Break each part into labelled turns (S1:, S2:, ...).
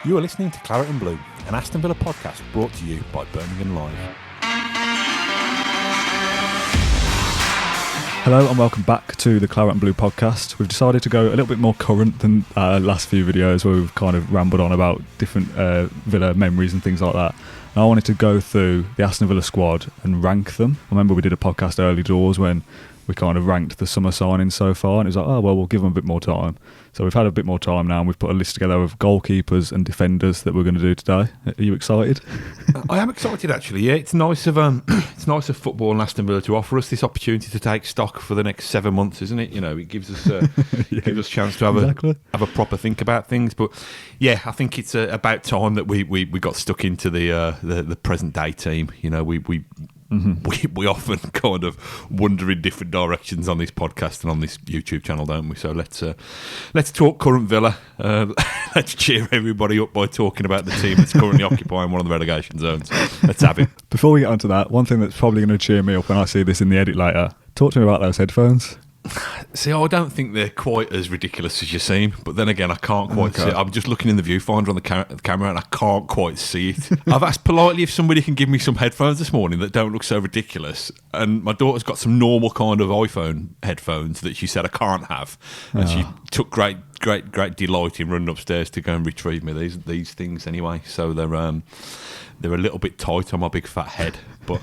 S1: You are listening to Claret and Blue, an Aston Villa podcast brought to you by Birmingham Live.
S2: Hello and welcome back to the Claret and Blue podcast. We've decided to go a little bit more current than last few videos where we've kind of rambled on about different Villa memories and things like that. And I wanted to go through the Aston Villa squad and rank them. I remember we did a podcast early doors when we kind of ranked the summer signings so far, and it was like, oh, well, we'll give them a bit more time. So we've had a bit more time now, and we've put a list together of goalkeepers and defenders that we're going to do today. Are you excited?
S1: I am excited, actually. Yeah, it's nice of football and Aston Villa to offer us this opportunity to take stock for the next 7 months, isn't it? You know, it gives us gives us a chance to have a proper think about things. But yeah, I think it's about time that we got stuck into the present day team. You know, we often kind of wander in different directions on this podcast and on this YouTube channel, don't we? So let's talk current Villa. Let's cheer everybody up by talking about the team that's currently occupying one of the relegation zones. Let's have it.
S2: Before we get onto that, one thing that's probably going to cheer me up when I see this in the edit later, talk to me about those headphones.
S1: See, I don't think they're quite as ridiculous as you seem, but then again, I can't quite see it. I'm just looking in the viewfinder on the camera and I can't quite see it. I've asked politely if somebody can give me some headphones this morning that don't look so ridiculous, and my daughter's got some normal kind of iPhone headphones that she said I can't have, and she took great delight in running upstairs to go and retrieve me these things anyway. So they're a little bit tight on my big fat head, but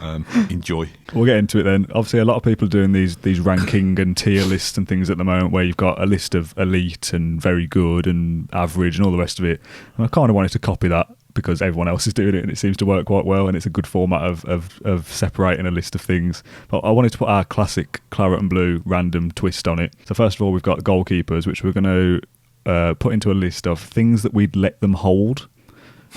S1: enjoy. We'll
S2: get into it then. Obviously, a lot of people are doing these ranking and tier lists and things at the moment where you've got a list of elite and very good and average and all the rest of it. And I kind of wanted to copy that because everyone else is doing it and it seems to work quite well, and it's a good format of separating a list of things. But I wanted to put our classic Claret and Blue random twist on it. So first of all, we've got goalkeepers, which we're going to put into a list of things that we'd let them hold.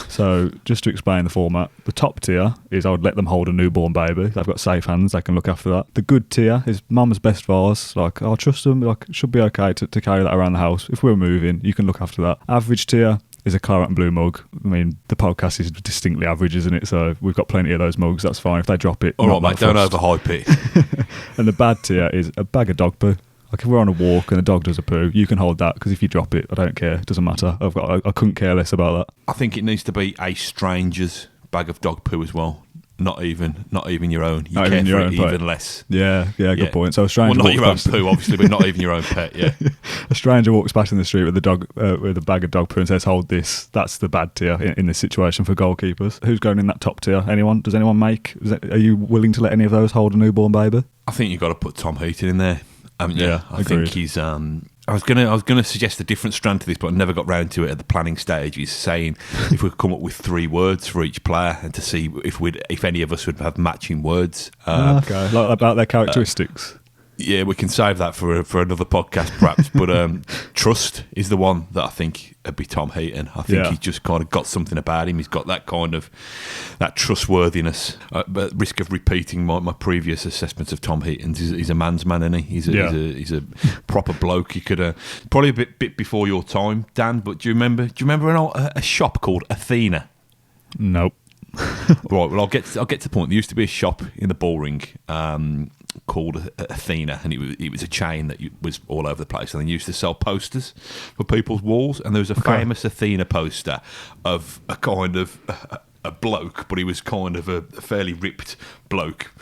S2: So just to explain the format, the top tier is I would let them hold a newborn baby. They've got safe hands, they can look after that. The good tier is mum's best vase, like I'll trust them, like it should be okay to carry that around the house. If we're moving, you can look after that. Average tier is a Claret and Blue mug. I mean, the podcast is distinctly average, isn't it? So we've got plenty of those mugs, that's fine. If they drop it,
S1: all right, mate, don't overhype it.
S2: And the bad tier is a bag of dog poo. Like if we're on a walk and a dog does a poo, you can hold that because if you drop it, I don't care. It doesn't matter. I couldn't care less about that.
S1: I think it needs to be a stranger's bag of dog poo as well. Not even your own. You care for it even less.
S2: Yeah, good point. So a stranger,
S1: well, not your own poo, obviously, but not even your own pet. Yeah.
S2: A stranger walks past in the street with a bag of dog poo and says, "Hold this." That's the bad tier in this situation for goalkeepers. Who's going in that top tier? Anyone? Does anyone make? Are you willing to let any of those hold a newborn baby?
S1: I think you've got to put Tom Heaton in there.
S2: Yeah,
S1: I think he's. I was gonna suggest a different strand to this, but I never got round to it at the planning stage. He's saying if we could come up with 3 words for each player and to see if any of us would have matching words.
S2: Okay, like about their characteristics.
S1: Yeah, we can save that for another podcast, perhaps. But trust is the one that I think would be Tom Heaton. I think he's just kind of got something about him. He's got that kind of that trustworthiness. But risk of repeating my previous assessments of Tom Heaton, he's a man's man, isn't he? He's a proper bloke. He could probably a bit before your time, Dan. But do you remember a shop called Athena?
S2: Nope.
S1: Right. Well, I'll get to the point. There used to be a shop in the Bullring called Athena, and it was a chain that was all over the place, and they used to sell posters for people's walls. And there was a famous Athena poster of a kind of a bloke, but he was kind of a fairly ripped bloke,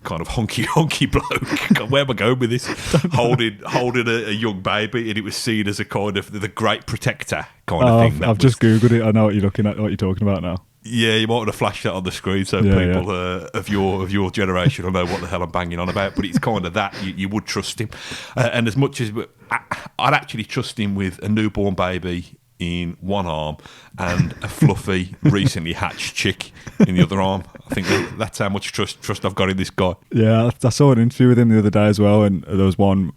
S1: kind of honky bloke. Where am I going with this? holding a young baby, and it was seen as a kind of the great protector kind of thing.
S2: I've just googled it. I know what you're looking at. What you're talking about now.
S1: Yeah, you might want to flash that on the screen so people of your generation will know what the hell I'm banging on about. But it's kind of that you would trust him, and as much as I'd actually trust him with a newborn baby in one arm and a fluffy, recently hatched chick in the other arm. I think that's how much trust I've got in this guy.
S2: Yeah, I saw an interview with him the other day as well, and there was one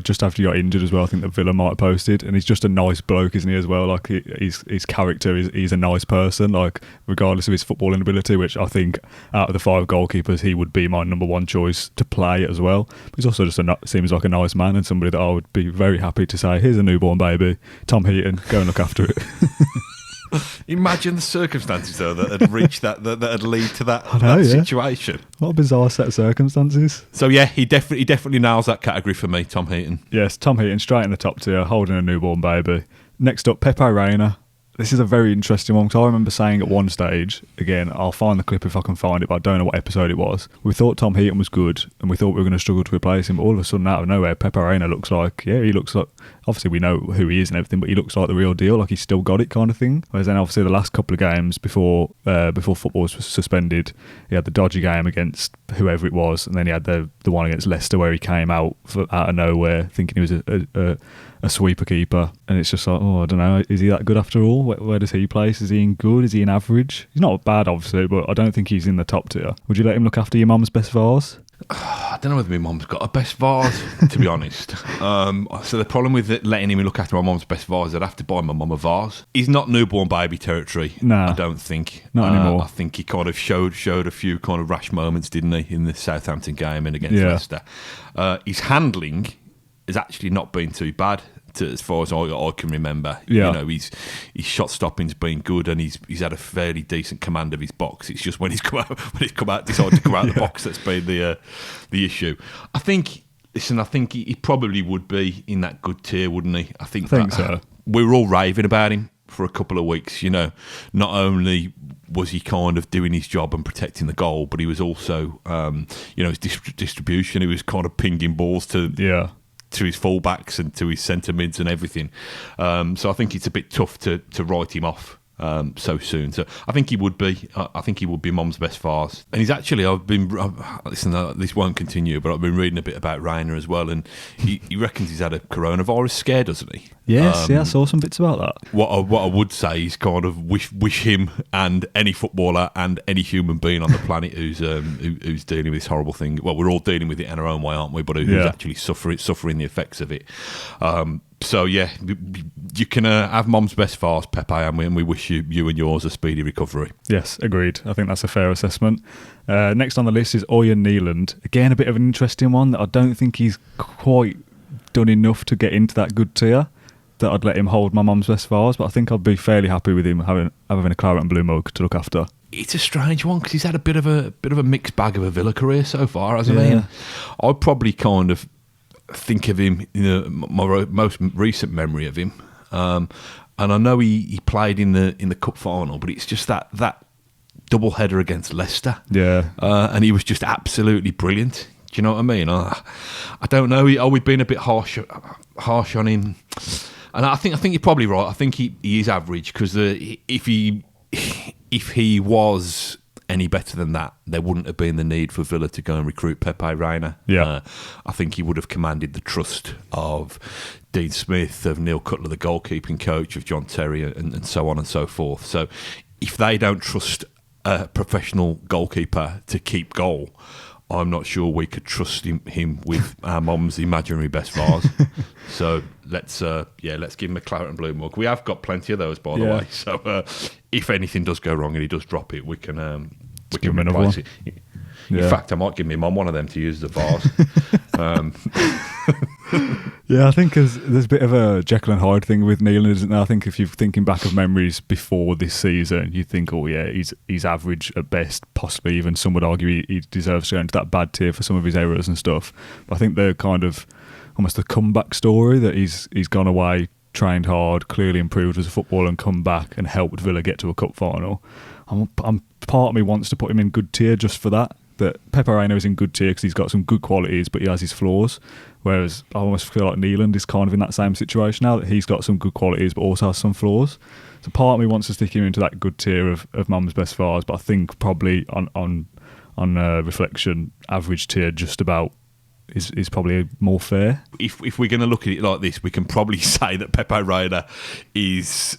S2: just after he got injured as well. I think that Villa might have posted, and he's just a nice bloke, isn't he, as well? Like his character he's a nice person, like regardless of his footballing ability, which I think out of the 5 goalkeepers he would be my number 1 choice to play as well. But he's also just seems like a nice man and somebody that I would be very happy to say, here's a newborn baby, Tom Heaton, go and look after it.
S1: Imagine the circumstances though that had reached that'd lead to that situation.
S2: What a bizarre set of circumstances.
S1: So yeah, he definitely nails that category for me, Tom Heaton.
S2: Yes, Tom Heaton straight in the top tier, holding a newborn baby. Next up, Pepe Reina. This is a very interesting one, because I remember saying at one stage, again, I'll find the clip if I can find it, but I don't know what episode it was. We thought Tom Heaton was good, and we thought we were going to struggle to replace him, but all of a sudden, out of nowhere, Pepe Reina looks like, he looks like, obviously we know who he is and everything, but he looks like the real deal, like he's still got it kind of thing. Whereas then obviously the last couple of games before football was suspended, he had the dodgy game against whoever it was, and then he had the one against Leicester where he came out of nowhere thinking he was a sweeper keeper, and it's just like, I don't know, is he that good after all? Where does he place? Is he in good? Is he in average? He's not bad, obviously, but I don't think he's in the top tier. Would you let him look after your mum's best vase?
S1: I don't know whether my mum's got a best vase, to be honest. So the problem with letting him look after my mum's best vase, I'd have to buy my mum a vase. He's not newborn baby territory, I don't think.
S2: Not anymore.
S1: I think he kind of showed a few kind of rash moments, didn't he, in the Southampton game and against Leicester. His handling has actually not been too bad. As far as I can remember, his shot stopping's been good, and he's had a fairly decent command of his box. It's just when he's come out, decided to come out of the box, that's been the issue. I think he probably would be in that good tier, wouldn't he? I think so. We were all raving about him for a couple of weeks. Not only was he kind of doing his job and protecting the goal, but he was also, his distribution. He was kind of pinging balls to his fullbacks and to his centre mids and everything. So I think it's a bit tough to write him off so soon. So I think he would be. I think he would be Mum's best vase. And he's actually. Listen, this won't continue, but I've been reading a bit about Reina as well, and he reckons he's had a coronavirus scare, doesn't he?
S2: Yes, I saw some bits about that.
S1: What I would say is kind of wish him and any footballer and any human being on the planet who's dealing with this horrible thing. Well, we're all dealing with it in our own way, aren't we? But who's actually suffering the effects of it. So yeah, you can have Mum's best vase, Pepe, and we wish you and yours a speedy recovery.
S2: Yes, agreed. I think that's a fair assessment. Next on the list is Oyen Neeland. Again, a bit of an interesting one that I don't think he's quite done enough to get into that good tier that I'd let him hold my mum's best vase, but I think I'd be fairly happy with him having a claret and blue mug to look after. It's
S1: a strange one because he's had a bit of a mixed bag of a Villa career so far, hasn't he? I'd probably kind of think of him my most recent memory of him, and I know he played in the cup final, but it's just that double header against Leicester, and he was just absolutely brilliant. Do you know what I mean? I don't know. We've been a bit harsh on him, and I think you're probably right. I think he is average because if he was any better than that, there wouldn't have been the need for Villa to go and recruit Pepe Reina. I think he would have commanded the trust of Dean Smith, of Neil Cutler, the goalkeeping coach, of John Terry, and so on and so forth. So if they don't trust a professional goalkeeper to keep goal, I'm not sure we could trust him with our mum's imaginary best vase. So let's give him a claret and blue mug. We have got plenty of those, by the way. So if anything does go wrong and he does drop it, we can replace it. In fact, I might give my mum one of them to use as a vase.
S2: I think there's a bit of a Jekyll and Hyde thing with Neelan, isn't there? I think if you're thinking back of memories before this season, you think, he's average at best. Possibly even some would argue he deserves to go into that bad tier for some of his errors and stuff. But I think they're kind of almost a comeback story that he's gone away, trained hard, clearly improved as a footballer, and come back and helped Villa get to a cup final. Part of me wants to put him in good tier just for that Pepe Reina is in good tier because he's got some good qualities, but he has his flaws. Whereas I almost feel like Neeland is kind of in that same situation now, that he's got some good qualities but also has some flaws. So part of me wants to stick him into that good tier of mum's best vase, but I think probably on reflection, average tier just about is probably more fair.
S1: If we're going to look at it like this, we can probably say that Pepe Reina is,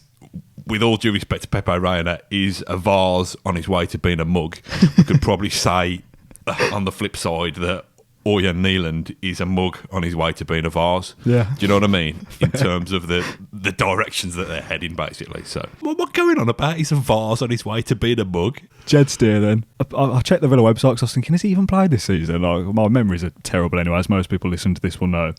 S1: with all due respect to Pepe Reina, is a vase on his way to being a mug. We could probably say on the flip side that Oyen Neeland is a mug on his way to being a vase.
S2: Yeah.
S1: Do you know what I mean? In terms of the directions that they're heading, basically. So, what going on about? He's a vase on his way to being a mug.
S2: Jed Steer, then. I checked the Villa website because I was thinking, has he even played this season? My memories are terrible anyway, as most people listening to this will know.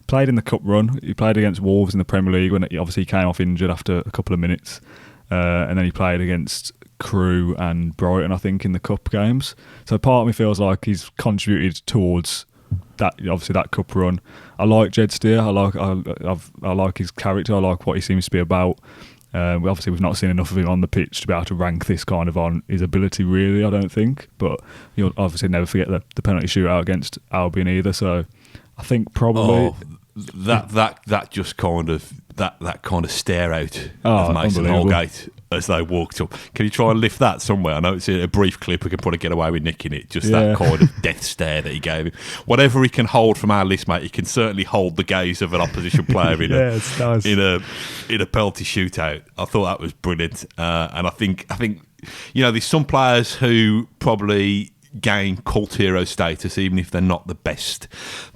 S2: Played in the cup run. He played against Wolves in the Premier League when he came off injured after a couple of minutes. And then he played against Crewe and Brighton, I think, in the cup games. So part of me feels like he's contributed towards that, obviously, that cup run. I like Jed Steer. I like his character. I like what he seems to be about. We've not seen enough of him on the pitch to be able to rank this kind of on his ability, really, I don't think. But you'll obviously never forget the penalty shootout against Albion either. So I think probably
S1: that just kind of that kind of stare out of Mason Holgate as they walked up. Can you try and lift that somewhere? I know it's a brief clip. We can probably get away with nicking it. Just that kind of death stare that he gave him. Whatever he can hold from our list, mate, he can certainly hold the gaze of an opposition player in
S2: it's nice.
S1: in a penalty shootout. I thought that was brilliant, and I think there's some players who probably gain cult hero status even if they're not the best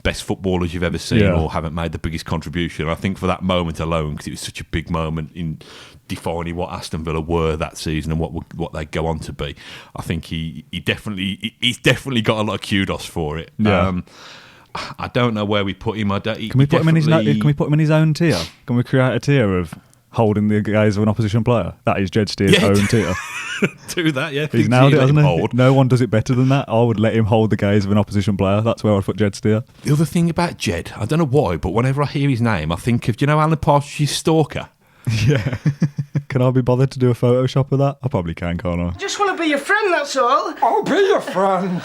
S1: footballers you've ever seen or haven't made the biggest contribution. I think for that moment alone, because it was such a big moment in defining what Aston Villa were that season and what they go on to be, I think he's definitely got a lot of kudos for it. I don't know where we put him.
S2: Can we put him in his own tier? Can we create a tier of holding the gaze of an opposition player? That is Jed Steer's own tier.
S1: Do that, yeah.
S2: He's nailed it, hasn't he? No one does it better than that. I would let him hold the gaze of an opposition player. That's where I'd put Jed Steer.
S1: The other thing about Jed, I don't know why, but whenever I hear his name, I think of, do you know Alan Partridge's Stalker?
S2: Yeah. Can I be bothered to do a Photoshop of that? I probably can, can't I?
S3: I just want to be your friend, that's all.
S4: I'll be your friend.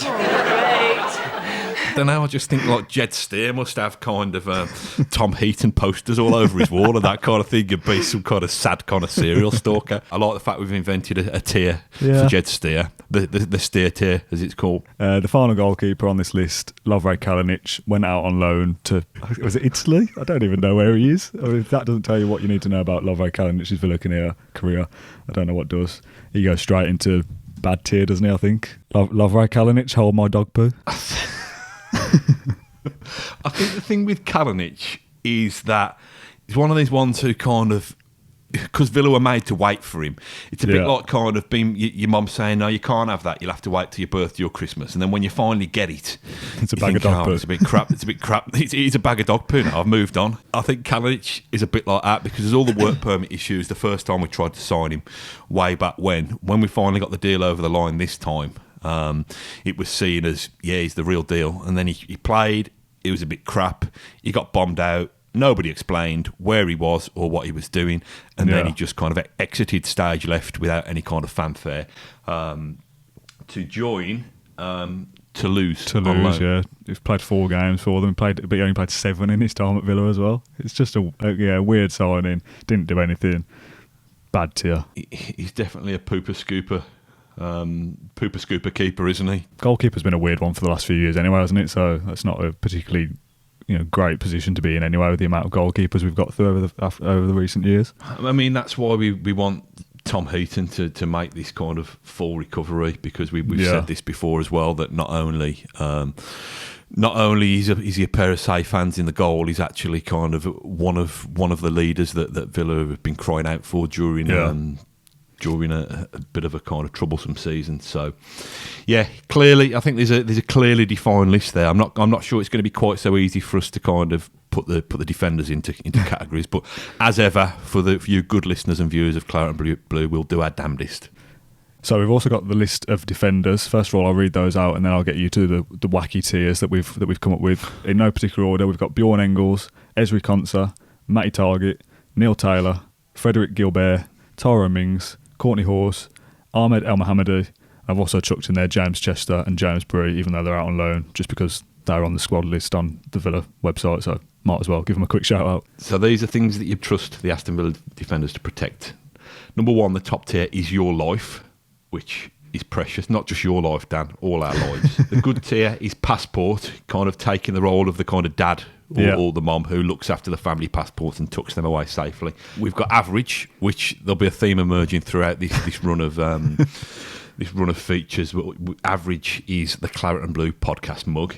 S1: I don't know, I just think like Jed Steer must have kind of Tom Heaton posters all over his wall and that kind of thing, and be some kind of sad kind of serial stalker. I like the fact we've invented a tier for Jed Steer, the Steer tier as it's called.
S2: The final goalkeeper on this list, Lovre Kalinic, went out on loan to, was it Italy? I don't even know where he is. I mean, if that doesn't tell you what you need to know about Lovre Kalinic's Villa career, I don't know what does. He goes straight into bad tier, doesn't he, I think? Lovre Kalinic, hold my dog poo.
S1: I think the thing with Kalinic is that he's one of these ones who kind of, because Villa were made to wait for him, it's a bit like kind of being your mum saying, no, you can't have that, you'll have to wait till your birthday or Christmas, and then when you finally get it,
S2: it's a bag of dog poo.
S1: It's a bit crap. It's a bag of dog poo now. I've moved on. I think Kalinic is a bit like that because there's all the work permit issues the first time we tried to sign him way back when we finally got the deal over the line this time. It was seen as, he's the real deal. And then he played, it was a bit crap. He got bombed out. Nobody explained where he was or what he was doing. And then he just kind of exited stage left without any kind of fanfare to join Toulouse.
S2: Yeah. He's played 4 games for them, but he only played 7 in his time at Villa as well. It's just a weird signing. Didn't do anything. Bad tier.
S1: He's definitely a pooper scooper keeper, isn't he?
S2: Goalkeeper's been a weird one for the last few years anyway, hasn't it? So that's not a particularly great position to be in anyway with the amount of goalkeepers we've got through over the recent years.
S1: I mean, that's why we want Tom Heaton to make this kind of full recovery, because we've said this before as well, that not only is he a pair of safe hands in the goal, he's actually kind of one of the leaders that Villa have been crying out for during a bit of a kind of troublesome season. So, clearly, I think there's a clearly defined list there. I'm not sure it's going to be quite so easy for us to kind of put the defenders into categories. But as ever, for you good listeners and viewers of Claret and Blue, we'll do our damnedest.
S2: So we've also got the list of defenders. First of all, I'll read those out, and then I'll get you to the wacky tiers that we've come up with in no particular order. We've got Bjorn Engels, Ezri Konsa, Matty Targett, Neil Taylor, Frederick Gilbert, Tyrone Mings, Courtney Horse, Ahmed El Mohammadi. I've also chucked in there James Chester and James Bree, even though they're out on loan, just because they're on the squad list on the Villa website, so might as well give them a quick shout out.
S1: So these are things that you trust the Aston Villa defenders to protect. Number 1, the top tier is your life, which is precious. Not just your life, Dan, all our lives. The good tier is passport, kind of taking the role of the kind of dad or the mom who looks after the family passports and tucks them away safely. We've got average, which there'll be a theme emerging throughout this run of this run of features. Average is the Claret and Blue podcast mug.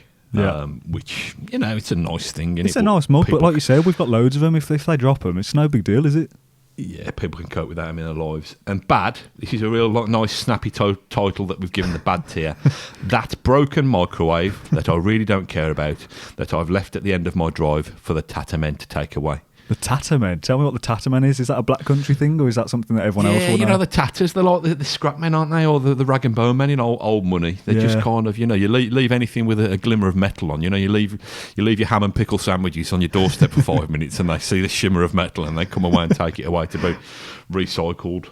S1: Which, it's a nice thing.
S2: It's a nice mug, but like you said, we've got loads of them. If they drop them, it's no big deal, is it?
S1: Yeah, people can cope with that in their lives. And bad, this is a real nice snappy title that we've given the bad tier. That broken microwave that I really don't care about, that I've left at the end of my drive for the Tata men to take away.
S2: The Tattermen. Tell me what the Tattermen is. Is that a black country thing, or is that something that everyone else will know?
S1: Yeah, you know, the Tatters, they're like the scrap men, aren't they? Or the rag and bone men in old money. They're just kind of, you know, you leave anything with a glimmer of metal on. You know, you leave your ham and pickle sandwiches on your doorstep for 5 minutes and they see the shimmer of metal and they come away and take it away to be recycled.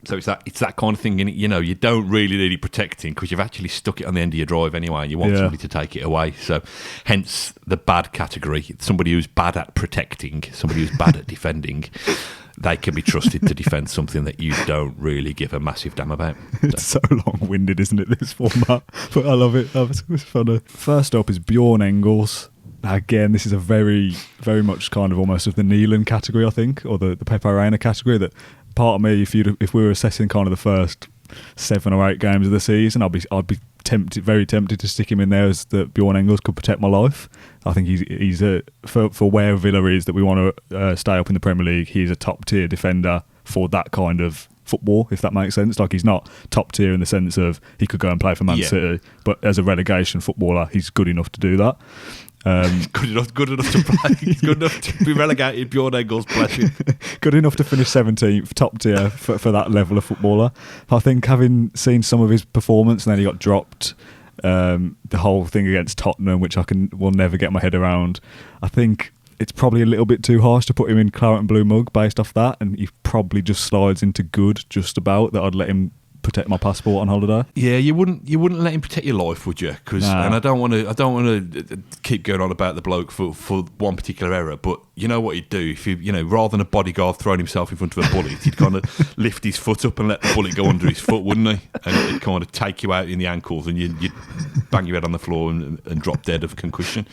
S1: So it's that kind of thing, you know, you don't really need it protecting because you've actually stuck it on the end of your drive anyway and you want somebody to take it away. So hence the bad category. Somebody who's bad at protecting, somebody who's bad at defending, they can be trusted to defend something that you don't really give a massive damn about.
S2: It's so long-winded, isn't it, this format? But I love it. It's funny. First up is Bjorn Engels. Again, this is a very, very much kind of almost of the Neelan category, I think, or the Pepe Reina category. That part of me, if we were assessing kind of the first 7 or 8 games of the season, I'd be very tempted to stick him in there as that Bjorn Engels could protect my life. I think he's for where Villa is, that we want to stay up in the Premier League. He's a top tier defender for that kind of football, if that makes sense. Like, he's not top tier in the sense of he could go and play for Man City, but as a relegation footballer, he's good enough to do that.
S1: Good enough to play. Good enough to be relegated. Bjorn Engels, bless you.
S2: Good enough to finish 17th, top tier for that level of footballer. I think, having seen some of his performance and then he got dropped, the whole thing against Tottenham, which will never get my head around. I think it's probably a little bit too harsh to put him in claret and blue mug based off that, and he probably just slides into good just about that. I'd let him protect my passport on holiday. Yeah,
S1: you wouldn't let him protect your life, would you? And I don't want to keep going on about the bloke for one particular error, but you know what he'd do if you know, rather than a bodyguard throwing himself in front of a bullet, he'd kind of lift his foot up and let the bullet go under his foot, wouldn't he? And it'd kind of take you out in the ankles and you'd bang your head on the floor and drop dead of concussion.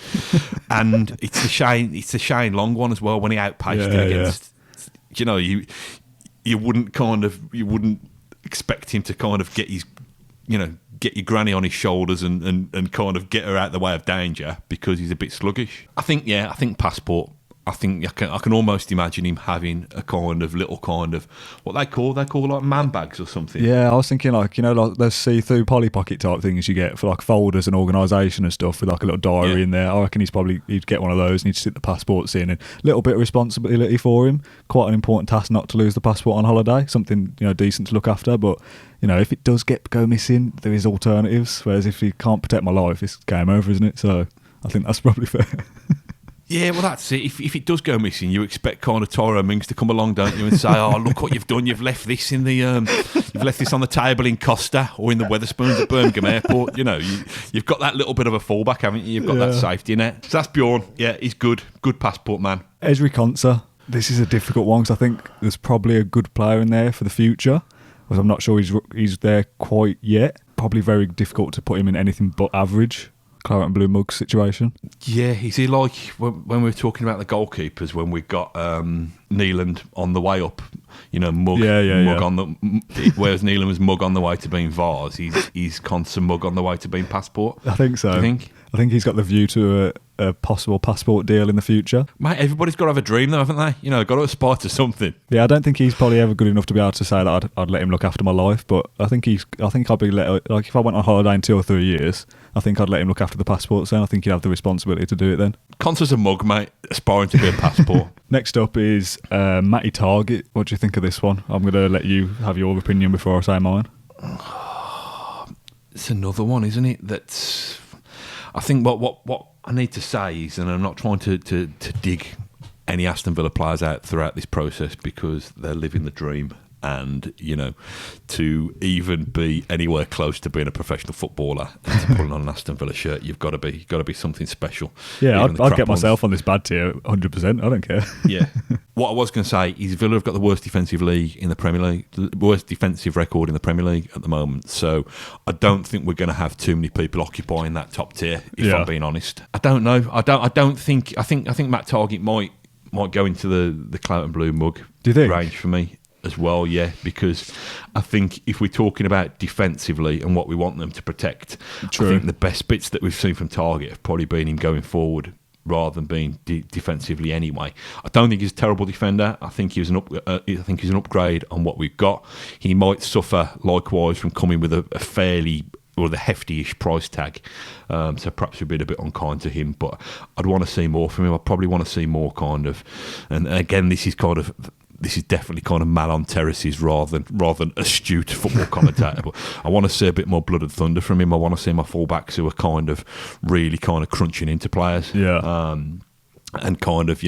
S1: And it's the Shane Long one as well, when he outpaced him against. You know, you wouldn't expect him to kind of get your granny on his shoulders and kind of get her out the way of danger because he's a bit sluggish. I think passport. I think I can almost imagine him having a kind of little kind of what they call like man bags or something.
S2: Yeah, I was thinking like, you know, like those see-through Polly Pocket type things you get for like folders and organisation and stuff with like a little diary in there. I reckon he'd get one of those and he'd stick the passports in, and a little bit of responsibility for him. Quite an important task not to lose the passport on holiday. Something, you know, decent to look after. But you know, if it does go missing, there is alternatives. Whereas if he can't protect my life, it's game over, isn't it? So I think that's probably fair.
S1: Yeah, well, that's it. If it does go missing, you expect kind of Tyrone Mings to come along, don't you, and say, "Oh, look what you've done! You've left this on the table in Costa or in the Wetherspoons at Birmingham Airport." You know, you've got that little bit of a fallback, haven't you? You've got that safety net. So that's Bjorn. Yeah, he's good passport man.
S2: Ezri Konsa. This is a difficult one because I think there's probably a good player in there for the future, but I'm not sure he's there quite yet. Probably very difficult to put him in anything but average. Claret and blue mug situation. Yeah,
S1: is he like when we were talking about the goalkeepers, when we got Neeland on the way up, you know, mug on the, whereas Neeland was mug on the way to being Vars, he's constant mug on the way to being passport.
S2: I think so.
S1: Do you think?
S2: I think he's got the view to a possible passport deal in the future.
S1: Mate, everybody's got to have a dream though, haven't they? You know, got to aspire to something.
S2: Yeah, I don't think he's probably ever good enough to be able to say that I'd let him look after my life, but I think I'd be like, if I went on holiday in 2 or 3 years, I think I'd let him look after the passports then. I think he'd have the responsibility to do it then.
S1: Consa's a mug, mate, aspiring to be a passport.
S2: Next up is Matty Targett. What do you think of this one? I'm going to let you have your opinion before I say mine.
S1: It's another one, isn't it? That's, I think what I need to say is, and I'm not trying to dig any Aston Villa players out throughout this process because they're living the dream. And, you know, to even be anywhere close to being a professional footballer and to put on an Aston Villa shirt, you've got to be something special.
S2: Yeah, I'd get myself on this bad tier 100%. I don't care.
S1: Yeah. What I was going to say is Villa have got the worst defensive league in the Premier League, the worst defensive record in the Premier League at the moment. So I don't think we're going to have too many people occupying that top tier, if I'm being honest. I don't know. I think Matt Targett might go into the Claret and blue mug range for me as well, yeah, because I think if we're talking about defensively and what we want them to protect, I think the best bits that we've seen from Targett have probably been him going forward rather than being defensively anyway. I don't think he's a terrible defender. I think he's an upgrade on what we've got. He might suffer likewise from coming with a fairly or the hefty-ish price tag. So perhaps we've been a bit unkind to him, but I'd want to see more from him. I probably want to see more kind of, and again, this is definitely kind of mal on terraces rather than astute football commentator. But I want to see a bit more blood and thunder from him. I want to see my fullbacks who are kind of really kind of crunching into players.
S2: Yeah.
S1: And kind of,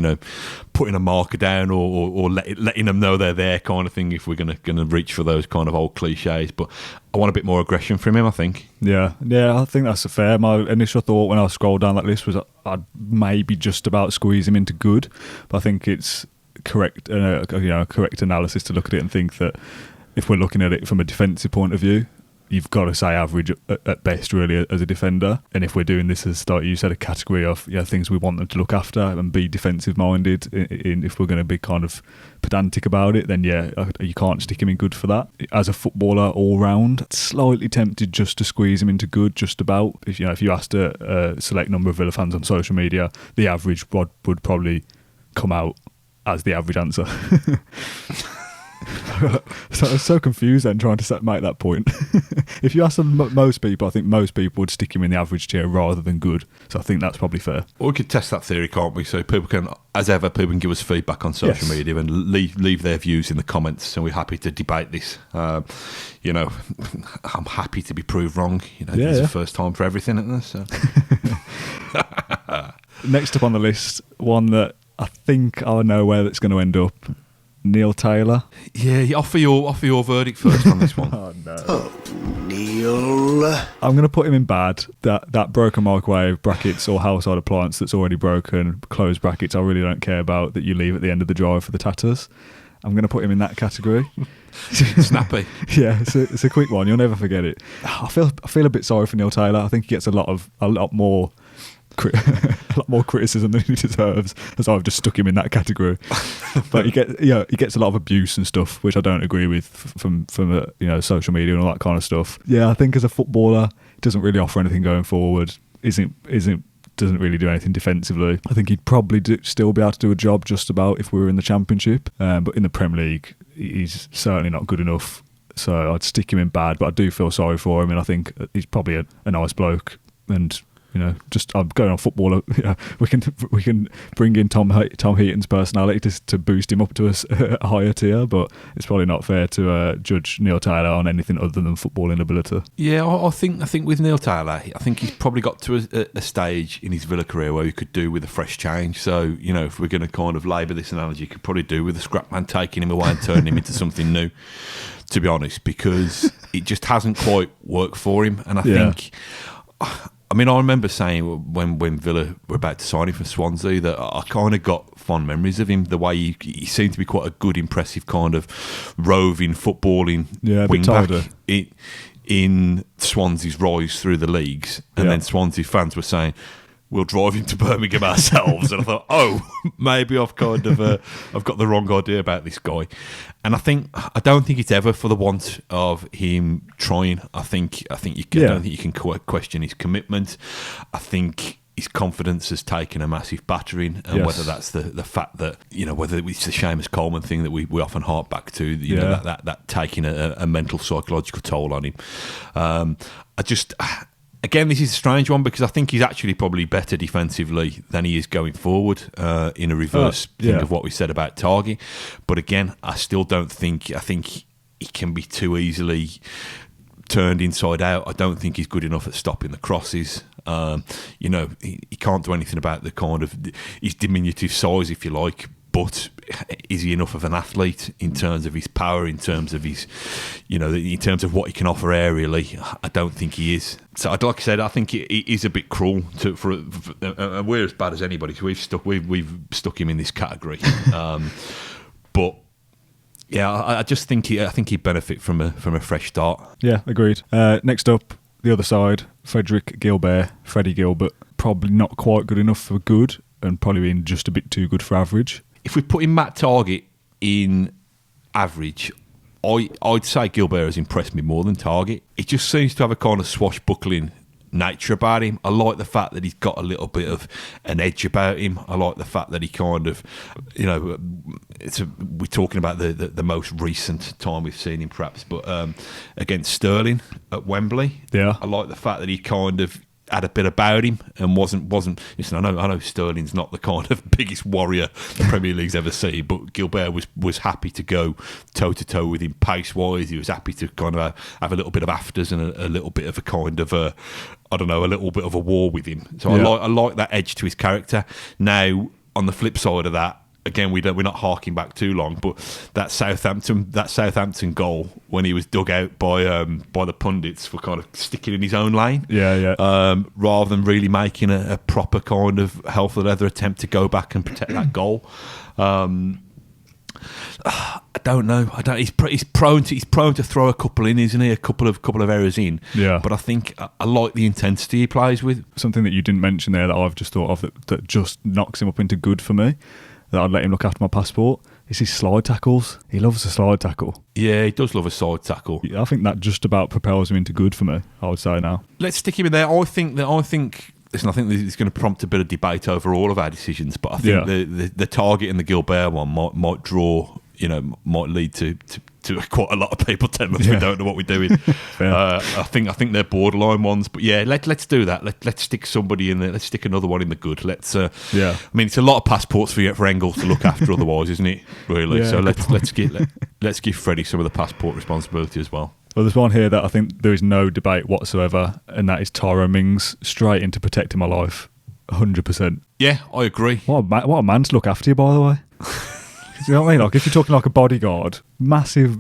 S1: putting a marker down or letting them know they're there kind of thing if we're gonna reach for those kind of old cliches. But I want a bit more aggression from him, I think.
S2: Yeah, I think that's fair. My initial thought when I scrolled down that list was I'd maybe just about squeeze him into good, but I think it's correct, correct analysis to look at it and think that if we're looking at it from a defensive point of view, you've got to say average at best, really, as a defender. And if we're doing this as you said, a category of things we want them to look after and be defensive minded, if we're going to be kind of pedantic about it, then you can't stick him in good for that. As a footballer all round, slightly tempted just to squeeze him into good, just about. If you asked a select number of Villa fans on social media, the average would probably come out as the average answer. So I was so confused then trying to make that point. If you ask most people, I think most people would stick him in the average tier rather than good. So I think that's probably fair.
S1: Well, we could test that theory, can't we? So people can give us feedback on social media and leave their views in the comments, and we're happy to debate this. I'm happy to be proved wrong. This is the first time for everything, isn't there? So.
S2: Next up on the list, one that I think I know where that's going to end up. Neil Taylor.
S1: Yeah, offer your verdict first on this one.
S2: Oh no.
S3: Oh, Neil.
S2: I'm going to put him in bad. That broken microwave brackets or household appliance that's already broken, closed brackets I really don't care about, that you leave at the end of the drive for the tatters. I'm going to put him in that category.
S1: Snappy.
S2: Yeah, it's a quick one. You'll never forget it. I feel a bit sorry for Neil Taylor. I think he gets a lot more criticism than he deserves, as I've just stuck him in that category. But he gets a lot of abuse and stuff, which I don't agree with from social media and all that kind of stuff. Yeah, I think as a footballer, he doesn't really offer anything going forward. Doesn't really do anything defensively. I think he'd probably still be able to do a job just about if we were in the Championship, but in the Premier League, he's certainly not good enough. So I'd stick him in bad, but I do feel sorry for him, and I think he's probably a nice bloke. And I'm going on footballer. We can bring in Tom Heaton's personality to boost him up to a higher tier, but it's probably not fair to judge Neil Taylor on anything other than footballing ability.
S1: Yeah, I think with Neil Taylor, I think he's probably got to a stage in his Villa career where he could do with a fresh change. So if we're going to kind of labour this analogy, he could probably do with the scrap man taking him away and turning him into something new. To be honest, because it just hasn't quite worked for him, and I think. I remember saying when Villa were about to sign him from Swansea that I kind of got fond memories of him, the way he seemed to be quite a good, impressive kind of roving, footballing wing-back in Swansea's rise through the leagues. And then Swansea fans were saying, we'll drive him to Birmingham ourselves. And I thought, maybe I've kind of I've got the wrong idea about this guy. And I don't think it's ever for the want of him trying. I don't think you can question his commitment. I think his confidence has taken a massive battering, and whether that's the fact that whether it's the Seamus Coleman thing that we often hark back to, that taking a mental psychological toll on him. Again, this is a strange one because I think he's actually probably better defensively than he is going forward in a reverse thing of what we said about Targi. But again, I still don't think... I think he can be too easily turned inside out. I don't think he's good enough at stopping the crosses. He can't do anything about the kind of... his diminutive size, if you like, but is he enough of an athlete in terms of his power, in terms of his, in terms of what he can offer aerially? I don't think he is. So, like I said, I think it is a bit cruel for we're as bad as anybody. So we've stuck him in this category. But yeah, I just think he'd benefit from a fresh start.
S2: Yeah, agreed. Next up, the other side, Freddie Gilbert, probably not quite good enough for good, and probably being just a bit too good for average.
S1: If we put in Matt Targett in average, I'd say Gilbert has impressed me more than Targett. It just seems to have a kind of swashbuckling nature about him. I like the fact that he's got a little bit of an edge about him. I like the fact that he kind of, we're talking about the most recent time we've seen him, perhaps, but against Sterling at Wembley.
S2: Yeah,
S1: I like the fact that he kind of had a bit about him and wasn't. Listen, I know Sterling's not the kind of biggest warrior the Premier League's ever seen, but Gilbert was happy to go toe to toe with him pace wise. He was happy to kind of have a little bit of afters and a little bit of a kind of a little bit of a war with him. So I like that edge to his character. Now on the flip side of that, again, we're not harking back too long, but that Southampton goal when he was dug out by the pundits for kind of sticking in his own lane, rather than really making a proper kind of hell for leather attempt to go back and protect that goal. I don't know. He's prone to throw a couple in, isn't he? A couple of errors in.
S2: Yeah.
S1: But I think I like the intensity he plays with.
S2: Something that you didn't mention there that I've just thought of that just knocks him up into good for me, that I'd let him look after my passport, is his slide tackles. He loves a slide tackle.
S1: Yeah, he does love a slide tackle.
S2: I think that just about propels him into good for me, I would say now.
S1: Let's stick him in there. I think listen, I think this is going to prompt a bit of debate over all of our decisions, but I think the target in the Gilbert one might draw, might lead to quite a lot of people telling us we don't know what we're doing. I think they're borderline ones, but let's do that. Let's stick somebody in there. Let's stick another one in the good. I mean, it's a lot of passports for Engels to look after otherwise, isn't it? Really. So let's give Freddie some of the passport responsibility as well.
S2: Well, there's one here that I think there is no debate whatsoever, and that is Tyrone Mings straight into protecting my life, 100%.
S1: Yeah, I agree.
S2: What a man to look after you, by the way. You know what I mean? Like, if you're talking like a bodyguard, massive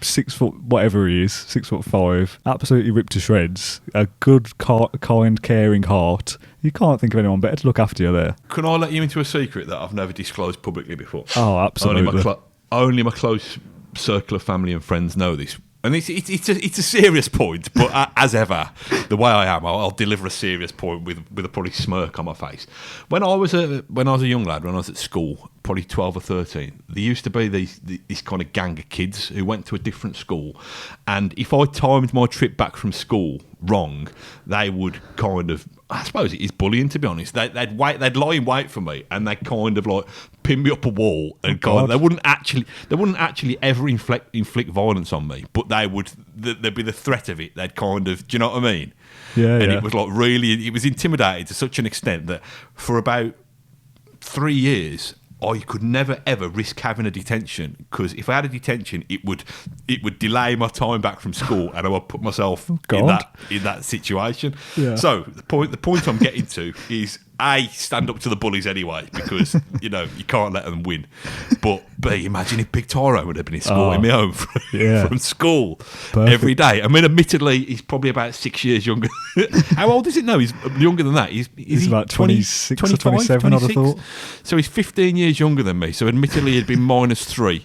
S2: 6 foot, whatever he is, 6'5", absolutely ripped to shreds, a good, kind, caring heart. You can't think of anyone better to look after you there.
S1: Can I let you into a secret that I've never disclosed publicly before?
S2: Oh, absolutely.
S1: Only my close circle of family and friends know this. And it's a serious point, but as ever, the way I am, I'll deliver a serious point with a probably smirk on my face. When I was a young lad, when I was at school, probably 12 or 13, there used to be this kind of gang of kids who went to a different school, and if I timed my trip back from school wrong, they would kind of, I suppose it is bullying, to be honest. They'd lie in wait for me, and they'd kind of like pin me up a wall, and they wouldn't actually ever inflict violence on me, but there'd be the threat of it. They'd kind of, do you know what I mean?
S2: Yeah.
S1: And it was like really, it was intimidating to such an extent that for about 3 years, I could never ever risk having a detention, because if I had a detention, it would delay my time back from school, and I would put myself in that situation. Yeah. So the point I'm getting to is A, stand up to the bullies anyway, because you can't let them win. But B, imagine if Big Tyrone would have been escorting me home from school. Perfect. Every day. I mean, admittedly, he's probably about 6 years younger. How old is it? No, he's younger than that. He's
S2: about 26 or 27, I'd have thought.
S1: So he's 15 years younger than me. So admittedly, he'd been -3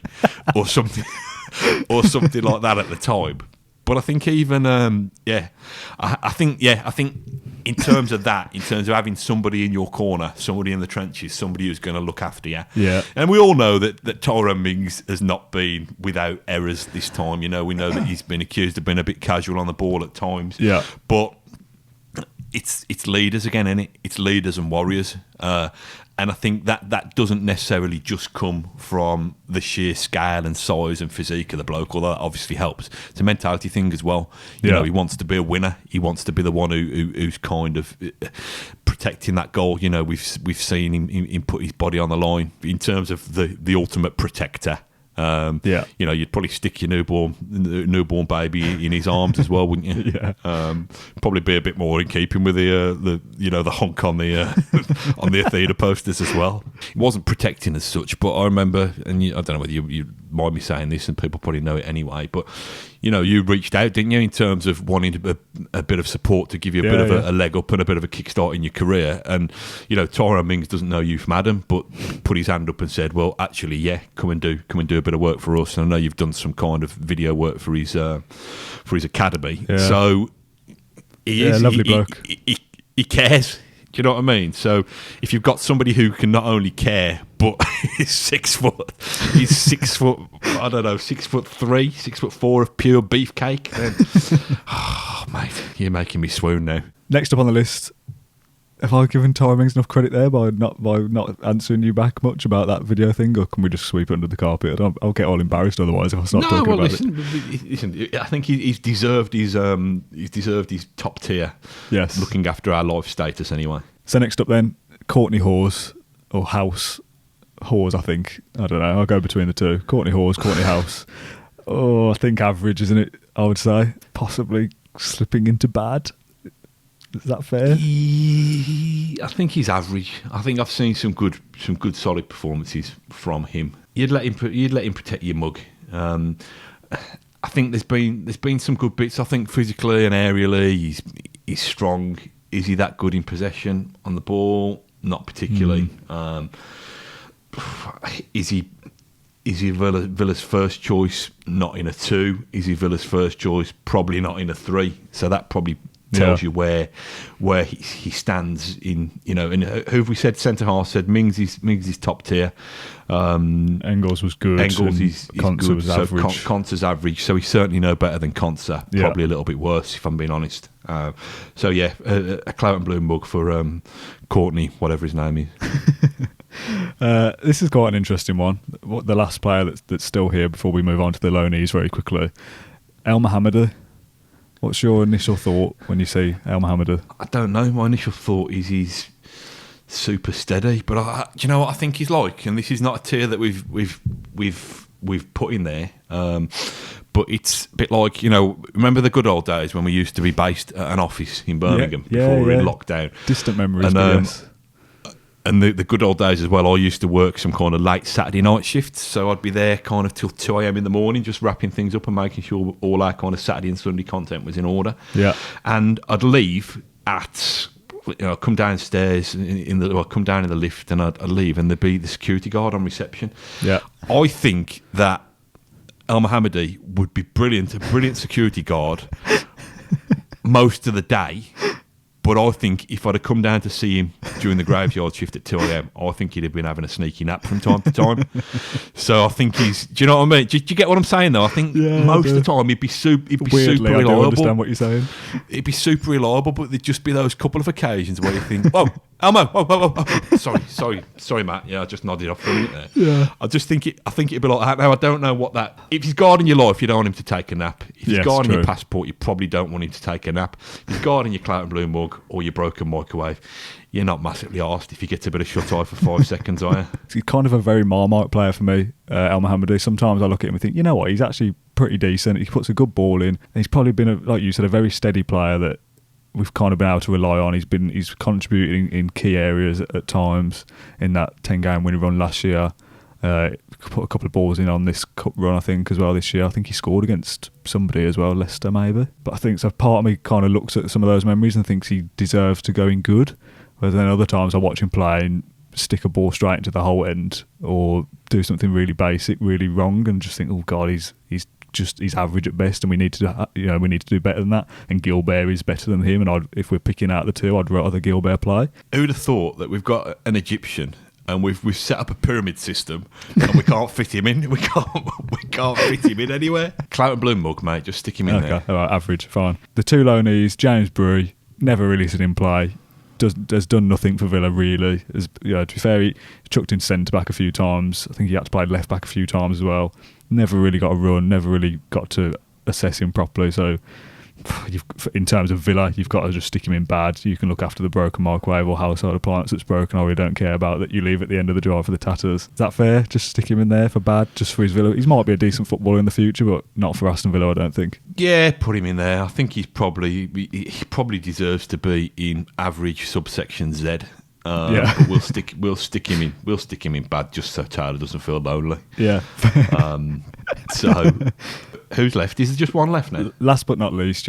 S1: or something, like that at the time. But I think even, I think in terms of having somebody in your corner, somebody in the trenches, somebody who's going to look after you.
S2: Yeah.
S1: And we all know that Tyrone Mings has not been without errors this time. We know that he's been accused of being a bit casual on the ball at times.
S2: Yeah.
S1: But it's leaders again, isn't it? It's leaders and warriors. And I think that doesn't necessarily just come from the sheer scale and size and physique of the bloke, although that obviously helps. It's a mentality thing as well. You know, he wants to be a winner. He wants to be the one who's kind of protecting that goal. We've seen him put his body on the line in terms of the ultimate protector. You'd probably stick your newborn baby in his arms as well, wouldn't you?
S2: Yeah.
S1: Probably be a bit more in keeping with the honk on the on the Athena posters as well. He wasn't protecting as such, but I remember, and I don't know whether you mind me saying this, and people probably know it anyway, but you reached out, didn't you, in terms of wanting a bit of support to give you a bit of a leg up and a bit of a kickstart in your career. And Tyrone Mings doesn't know you from Adam, but put his hand up and said, "Well, actually, come and do a bit of work for us." And I know you've done some kind of video work for his academy. Yeah. So he is lovely bloke. He cares. Do you know what I mean? So if you've got somebody who can not only care, but he's 6 foot, I don't know, 6'3", 6'4" of pure beefcake, then, oh, mate, you're making me swoon now.
S2: Next up on the list, have I given Tyrone Mings enough credit there by not answering you back much about that video thing, or can we just sweep it under the carpet? I'll get all embarrassed otherwise if I start talking about it.
S1: Listen, I think he's deserved his top tier.
S2: Yes,
S1: looking after our life status anyway.
S2: So next up then, Courtney Hawes or House Hawes, I think. I don't know. I'll go between the two. Courtney Hawes, Courtney House. Oh, I think average, isn't it? I would say possibly slipping into bad. Is that fair?
S1: I think he's average. I think I've seen some good solid performances from him. You'd let him protect your mug. I think there's been some good bits. I think physically and aerially he's strong. Is he that good in possession on the ball? Not particularly. Is he Villa's first choice? Not in a 2. Is he Villa's first choice? Probably not in a 3. So that probably tells you where he stands in, and who have we said centre half? Said Mings is top tier.
S2: Engels was good.
S1: Engels is good.
S2: Was average.
S1: Konsa's average, so he's certainly no better than Konsa. Probably a little bit worse, if I'm being honest. A Claret and Blue mug for Courtney, whatever his name is.
S2: This is quite an interesting one. The last player that's still here before we move on to the loanees very quickly. El Mohamedy. What's your initial thought when you see El Mohamedy?
S1: I don't know. My initial thought is he's super steady, but do you know what I think he's like? And this is not a tier that we've put in there, but it's a bit like, remember the good old days when we used to be based at an office in Birmingham before we were in lockdown.
S2: Distant memories, yes.
S1: And the good old days as well, I used to work some kind of late Saturday night shifts, so I'd be there kind of till 2 a.m. in the morning, just wrapping things up and making sure all our kind of Saturday and Sunday content was in order.
S2: Yeah.
S1: And I'd leave at, come downstairs, come down in the lift, and I'd leave, and there'd be the security guard on reception.
S2: Yeah.
S1: I think that El Mohamedy would be a brilliant security guard most of the day. But I think if I'd have come down to see him during the graveyard shift at 2 a.m, I think he'd have been having a sneaky nap from time to time. So I think do you know what I mean? Do you get what I'm saying though? I think most of the time he'd be super reliable.
S2: I do understand what you're saying.
S1: It'd be super reliable, but there'd just be those couple of occasions where you think, whoa, Elmo, whoa. Sorry, Matt. Yeah, I just nodded off for a minute there.
S2: Yeah.
S1: I think it'd be like that. Now, I don't know what that... If he's guarding your life, you don't want him to take a nap. If he's guarding your passport, you probably don't want him to take a nap. If he's guarding your Claret and Blue mug or your broken microwave, you're not massively arsed if you get a bit of shut-eye for 5 seconds, are you?
S2: He's kind of a very Marmite player for me, El Mohamedy. Sometimes I look at him and think, you know what, he's actually pretty decent. He puts a good ball in. And he's probably been, like you said, a very steady player that we've kind of been able to rely on. He's contributing in key areas at times. In that 10-game winning run last year, put a couple of balls in on this cup run, I think, as well this year. I think he scored against somebody as well, Leicester maybe. But I think so. Part of me kind of looks at some of those memories and thinks he deserves to go in good. But then other times I watch him play and stick a ball straight into the whole end or do something really basic, really wrong, and just think, oh God, he's average at best, and we need to do better than that. And Gilbert is better than him, and if we're picking out the two, I'd rather Gilbert play.
S1: Who'd have thought that we've got an Egyptian and we've set up a pyramid system and we can't fit him in. We can't fit him in anywhere. Claret and Blue mug, mate, just stick him in there.
S2: All right, average, fine. The two loanees, James Bruy, never really seen him play. Has done nothing for Villa really. To be fair, he chucked in centre back a few times. I think he had to play left back a few times as well. Never really got a run. Never really got to assess him properly. So, in terms of Villa, you've got to just stick him in bad. You can look after the broken microwave or household appliance that's broken. I really don't care about that. You leave at the end of the drive for the tatters. Is that fair? Just stick him in there for bad, just for his Villa. He might be a decent footballer in the future, but not for Aston Villa, I don't think.
S1: Yeah, put him in there. I think he probably deserves to be in average subsection Z. But we'll stick him in. We'll stick him in bad just so Taylor doesn't feel lonely.
S2: Yeah.
S1: So who's left? Is there just one left now?
S2: Last but not least,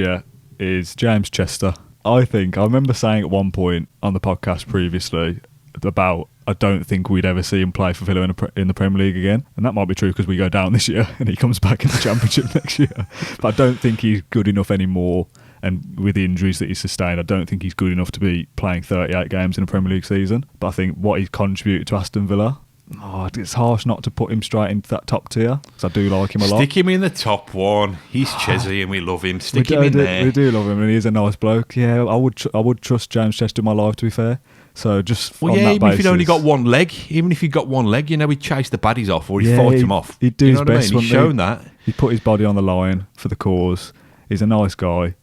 S2: is James Chester. I remember saying at one point on the podcast previously about I don't think we'd ever see him play for Villa in the Premier League again, and that might be true because we go down this year and he comes back in the Championship next year. But I don't think he's good enough anymore. And with the injuries that he's sustained, I don't think he's good enough to be playing 38 games in a Premier League season. But I think what he's contributed to Aston Villa it's harsh not to put him straight into that top tier because I do like him a lot.
S1: Stick him in the top one. He's Chesney and we love him. Stick him in there.
S2: We do love him and he's a nice bloke. Yeah, I would trust James Chester in my life, to be fair. So just on that
S1: even
S2: basis,
S1: if he'd only got one leg, he'd chase the baddies off or he'd fight them off.
S2: He'd do his best.
S1: He's shown that.
S2: He'd put his body on the line for the cause. He's a nice guy.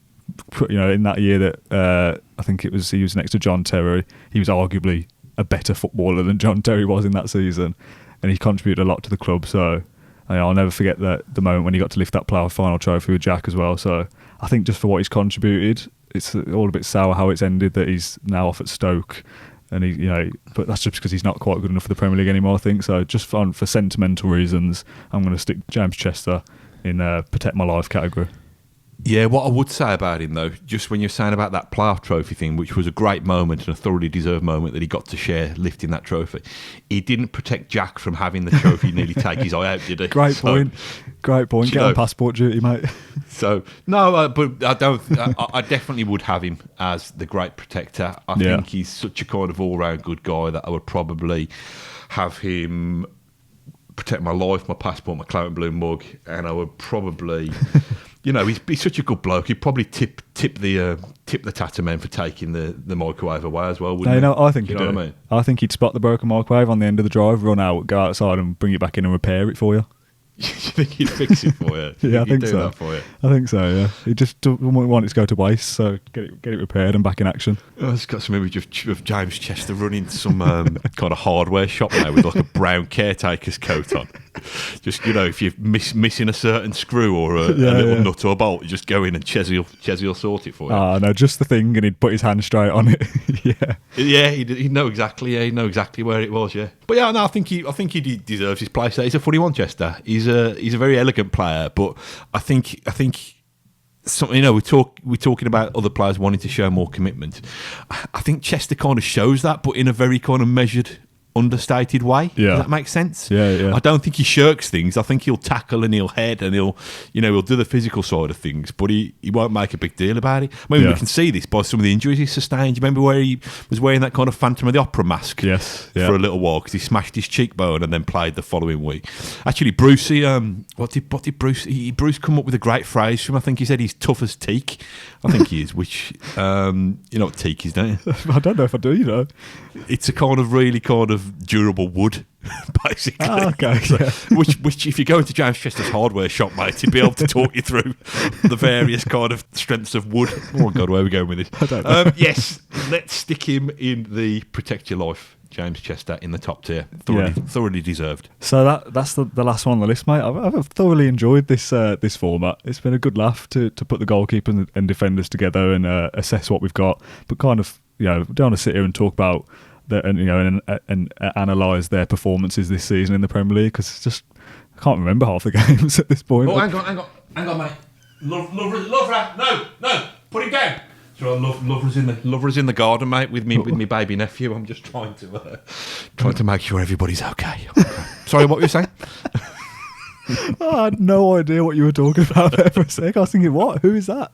S2: In that year that I think he was next to John Terry, he was arguably a better footballer than John Terry was in that season, and he contributed a lot to the club. So I'll never forget the moment when he got to lift that playoff final trophy with Jack as well. So I think just for what he's contributed, it's all a bit sour how it's ended that he's now off at Stoke, and but that's just because he's not quite good enough for the Premier League anymore, I think. So just for sentimental reasons, I'm going to stick James Chester in protect my life category.
S1: Yeah, what I would say about him, though, just when you're saying about that playoff trophy thing, which was a great moment and a thoroughly deserved moment that he got to share lifting that trophy, he didn't protect Jack from having the trophy nearly take his eye out, did he?
S2: Great point. Get on passport duty, mate.
S1: So, no, but I don't. I definitely would have him as the great protector. I think he's such a kind of all-round good guy that I would probably have him protect my life, my passport, my Claret and Blue mug, and I would probably... he's such a good bloke. He'd probably tip the tatter men for taking the microwave away as well, wouldn't he?
S2: I think he'd
S1: do. What I mean?
S2: I think he'd spot the broken microwave on the end of the drive, run out, go outside and bring it back in and repair it for you.
S1: You think he'd fix it for you?
S2: Yeah, I think so.
S1: That for you?
S2: I think so, yeah. He just doesn't want it to go to waste, so get it repaired and back in action.
S1: It's got some image of James Chester running some kind of hardware shop now with like a brown caretaker's coat on. Just, if you're missing a certain screw or a little nut or bolt, you just go in and Chesney will sort it for you.
S2: No, just the thing, and he'd put his hand straight on it.
S1: Yeah, he'd know exactly. Yeah, he'd know exactly where it was. Yeah, but yeah, no, I think he deserves his place. He's a funny one, Chester. He's a very elegant player, but I think something. We're talking about other players wanting to show more commitment. I think Chester kind of shows that, but in a very kind of measured, understated way.
S2: Yeah.
S1: Does that make sense?
S2: Yeah.
S1: I don't think he shirks things. I think he'll tackle and he'll head and he'll do the physical side of things, but he won't make a big deal about it. I mean, we can see this by some of the injuries he sustained. Do you remember where he was wearing that kind of Phantom of the Opera mask?
S2: Yes.
S1: For a little while because he smashed his cheekbone and then played the following week. Actually, Brucey, what did Bruce? Bruce come up with a great phrase from him. I think he said he's tough as teak. I think he is. Which you know what teak is, don't you?
S2: I don't know if I do.
S1: It's a kind of really kind of durable wood, basically.
S2: Okay. Yeah.
S1: Which if you go into James Chester's hardware shop, mate, he'd be able to talk you through the various kind of strengths of wood. Oh God, where are we going with this?
S2: I don't know.
S1: Yes, let's stick him in the protect your life. James Chester in the top tier, thoroughly deserved.
S2: So that's the last one on the list, mate. I've thoroughly enjoyed this format. It's been a good laugh to put the goalkeepers and defenders together and assess what we've got, but kind of don't want to sit here and talk about and analyse their performances this season in the Premier League because it's just I can't remember half the games at this point.
S1: Oh, hang on, mate. Love, no, put it down. So Lover's in the garden, mate, with me baby nephew. I'm just trying to make sure everybody's okay. Sorry, what were you saying?
S2: I had no idea what you were talking about there for a sec. I was thinking, what? Who is that?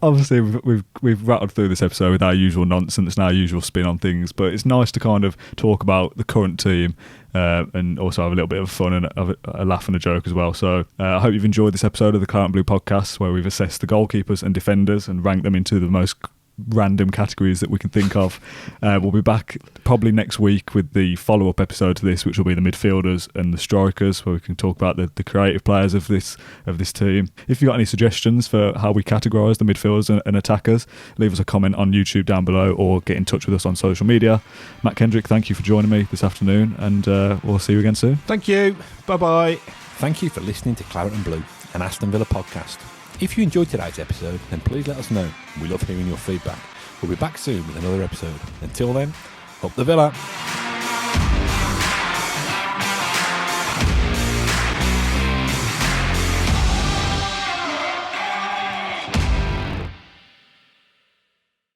S2: Obviously, we've rattled through this episode with our usual nonsense and our usual spin on things, but it's nice to kind of talk about the current team and also have a little bit of fun and a laugh and a joke as well. So I hope you've enjoyed this episode of the Claret and Blue podcast where we've assessed the goalkeepers and defenders and ranked them into the most random categories that we can think of. We'll be back probably next week with the follow-up episode to this, which will be the midfielders and the strikers, where we can talk about the creative players of this team. If you've got any suggestions for how we categorise the midfielders and attackers, leave us a comment on YouTube down below or get in touch with us on social media. Matt Kendrick, thank you for joining me this afternoon, and we'll see you again soon.
S1: Thank you. Bye-bye. Thank you for listening to Claret and Blue, an Aston Villa podcast. If you enjoyed today's episode, then please let us know. We love hearing your feedback. We'll be back soon with another episode. Until then, up the Villa.